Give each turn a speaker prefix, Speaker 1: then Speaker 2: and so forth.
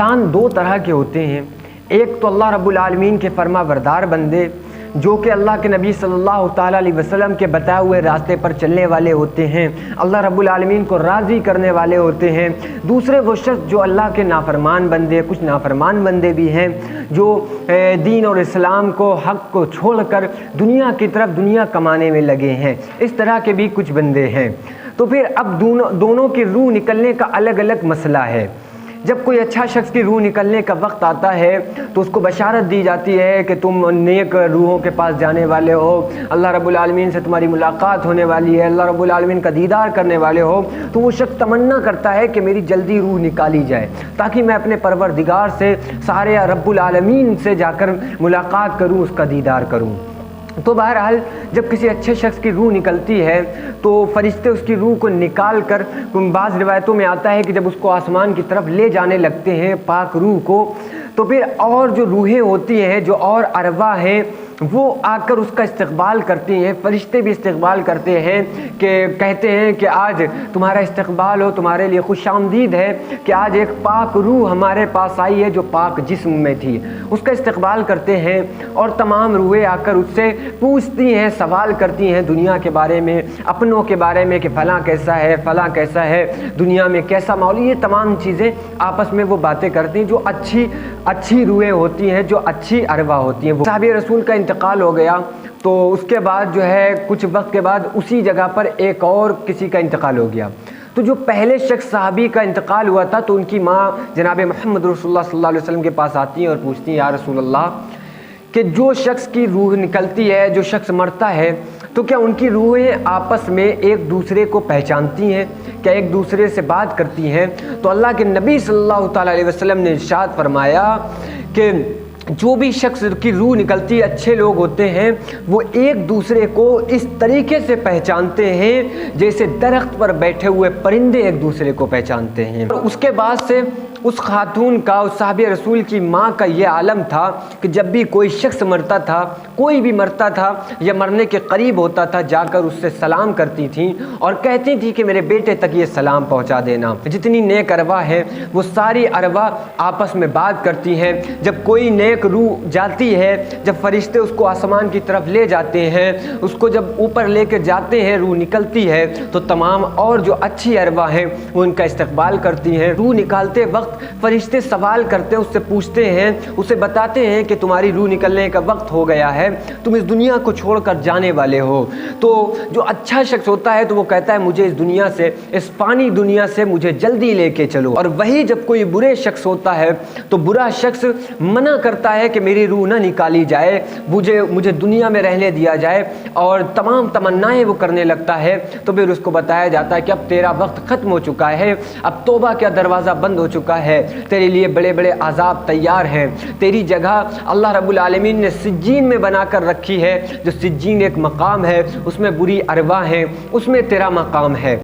Speaker 1: انسان دو طرح کے ہوتے ہیں، ایک تو اللہ رب العالمین کے فرما بردار بندے جو کہ اللہ کے نبی صلی اللہ تعالیٰ علیہ وسلم کے بتائے ہوئے راستے پر چلنے والے ہوتے ہیں، اللہ رب العالمین کو راضی کرنے والے ہوتے ہیں۔ دوسرے وہ شخص جو اللہ کے نافرمان بندے، کچھ نافرمان بندے بھی ہیں جو دین اور اسلام کو، حق کو چھوڑ کر دنیا کی طرف دنیا کمانے میں لگے ہیں، اس طرح کے بھی کچھ بندے ہیں۔ تو پھر اب دونوں کی روح نکلنے کا الگ الگ مسئلہ ہے۔ جب کوئی اچھا شخص کی روح نکلنے کا وقت آتا ہے تو اس کو بشارت دی جاتی ہے کہ تم نیک روحوں کے پاس جانے والے ہو، اللہ رب العالمین سے تمہاری ملاقات ہونے والی ہے، اللہ رب العالمین کا دیدار کرنے والے ہو۔ تو وہ شخص تمنا کرتا ہے کہ میری جلدی روح نکالی جائے تاکہ میں اپنے پروردگار سے، سارے رب العالمین سے جا کر ملاقات کروں، اس کا دیدار کروں۔ تو بہرحال جب کسی اچھے شخص کی روح نکلتی ہے تو فرشتے اس کی روح کو نکال کر، بعض روایتوں میں آتا ہے کہ جب اس کو آسمان کی طرف لے جانے لگتے ہیں پاک روح کو، تو پھر اور جو روحیں ہوتی ہیں، جو اور ارواح ہیں، وہ آ کر اس کا استقبال کرتی ہیں۔ فرشتے بھی استقبال کرتے ہیں کہ کہتے ہیں کہ آج تمہارا استقبال ہو، تمہارے لیے خوش آمدید ہے کہ آج ایک پاک روح ہمارے پاس آئی ہے جو پاک جسم میں تھی، اس کا استقبال کرتے ہیں۔ اور تمام روحیں آ کر اس سے پوچھتی ہیں، سوال کرتی ہیں دنیا کے بارے میں، اپنوں کے بارے میں کہ فلاں کیسا ہے، فلاں کیسا ہے، دنیا میں کیسا ماحول، یہ تمام چیزیں آپس میں وہ باتیں کرتی ہیں جو اچھی روحیں ہوتی ہیں، جو اچھی ارواح ہوتی ہیں۔ صحابی رسول کا انتقال ہو گیا تو اس کے بعد جو ہے کچھ وقت کے بعد اسی جگہ پر ایک اور کسی کا انتقال ہو گیا۔ تو جو پہلے شخص صحابی کا انتقال ہوا تھا تو ان کی ماں جناب محمد رسول اللہ صلی اللہ علیہ وسلم کے پاس آتی ہیں اور پوچھتی ہیں، یا رسول اللہ کہ جو شخص کی روح نکلتی ہے، جو شخص مرتا ہے، تو کیا ان کی روحیں آپس میں ایک دوسرے کو پہچانتی ہیں، کیا ایک دوسرے سے بات کرتی ہیں؟ تو اللہ کے نبی صلی اللہ تعالیٰ علیہ وسلم نے ارشاد فرمایا کہ جو بھی شخص کی روح نکلتی ہے، اچھے لوگ ہوتے ہیں، وہ ایک دوسرے کو اس طریقے سے پہچانتے ہیں جیسے درخت پر بیٹھے ہوئے پرندے ایک دوسرے کو پہچانتے ہیں۔ اور اس کے بعد سے اس خاتون کا، اس صحابی رسول کی ماں کا یہ عالم تھا کہ جب بھی کوئی شخص مرتا تھا، کوئی بھی مرتا تھا یا مرنے کے قریب ہوتا تھا، جا کر اس سے سلام کرتی تھیں اور کہتی تھی کہ میرے بیٹے تک یہ سلام پہنچا دینا۔ جتنی نیک ارواح ہیں وہ ساری ارواح آپس میں بات کرتی ہیں۔ جب کوئی نیک روح جاتی ہے، جب فرشتے اس کو آسمان کی طرف لے جاتے ہیں، اس کو جب اوپر لے کے جاتے ہیں، روح نکلتی ہے تو تمام اور جو اچھی ارواح ہیں وہ ان کا استقبال کرتی ہیں۔ روح نکالتے وقت فرشتے سوال کرتے ہیں، اس سے پوچھتے ہیں، اسے بتاتے ہیں کہ تمہاری روح نکلنے کا وقت ہو گیا ہے، تم اس دنیا کو چھوڑ کر جانے والے ہو۔ تو جو اچھا شخص ہوتا ہے تو وہ کہتا ہے مجھے اس دنیا سے، اس فانی دنیا سے مجھے جلدی لے کے چلو۔ اور وہی جب کوئی برے شخص ہوتا ہے تو برا شخص منع کرتا ہے کہ میری روح نہ نکالی جائے، مجھے دنیا میں رہنے دیا جائے، اور تمام تمنائیں وہ کرنے لگتا ہے۔ تو پھر اس کو بتایا جاتا ہے کہ اب تیرا وقت ختم ہو چکا ہے، اب توبہ کا دروازہ بند ہو چکا ہے، تیرے لیے بڑے بڑے عذاب تیار ہیں، تیری جگہ اللہ رب العالمین نے سجین میں بنا کر رکھی ہے، جو سجین ایک مقام ہے، اس میں بری ارواح ہیں، اس میں تیرا مقام ہے۔